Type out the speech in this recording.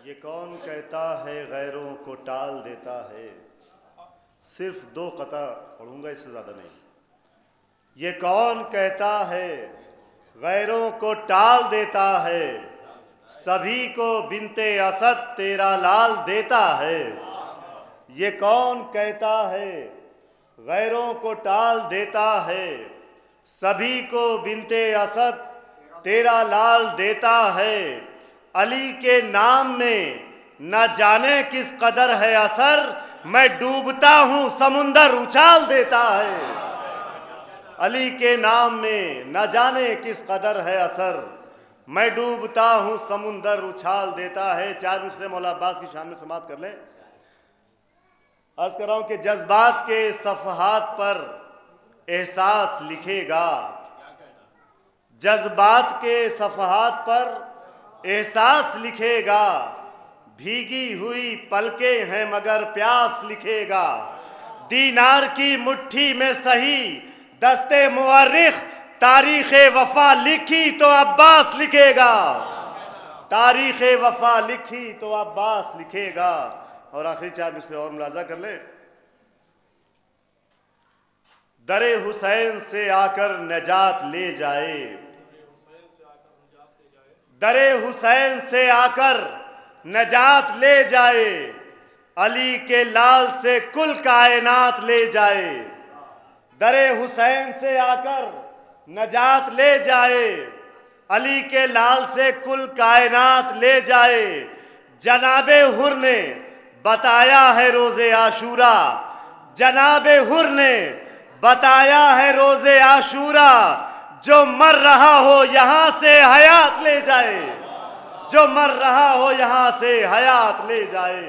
یہ کون کہتا ہے غیروں کو ٹال دیتا ہے. صرف 2 قطع پڑھوں گا، اس سے زیادہ نہیں. یہ کون کہتا ہے غیروں کو ٹال دیتا ہے، سبھی کو بنت اسد تیرا لال دیتا ہے. یہ کون کہتا ہے غیروں کو ٹال دیتا ہے، سبھی کو بنت اسد تیرا لال دیتا ہے. علی کے نام میں نہ جانے کس قدر ہے اثر، میں ڈوبتا ہوں سمندر اچھال دیتا ہے. علی کے نام میں نہ جانے کس قدر ہے اثر، میں ڈوبتا ہوں سمندر اچھال دیتا ہے. 4 مصرے مولا عباس کی شان میں سماعت کر لیں. عرض کر رہا ہوں کہ جذبات کے صفحات پر احساس لکھے گا، جذبات کے صفحات پر احساس لکھے گا. بھیگی ہوئی پلکیں ہیں مگر پیاس لکھے گا. دینار کی مٹھی میں صحیح دستے مورخ، تاریخ وفا لکھی تو عباس لکھے گا. تاریخ وفا لکھی تو عباس لکھے گا. اور آخری 4 مصرے اور ملاحظہ کر لیں. در حسین سے آ کر نجات لے جائے، در حسین سے آ کر نجات لے جائے، علی کے لال سے کل کائنات لے جائے. در حسین سے آ کر نجات لے جائے، علی کے لال سے کل کائنات لے جائے. جناب حر نے بتایا ہے روز عاشوراء، جناب حر نے بتایا ہے روز عاشوراء، جو مر رہا ہو یہاں سے حیات لے جائے، جو مر رہا ہو یہاں سے حیات لے جائے.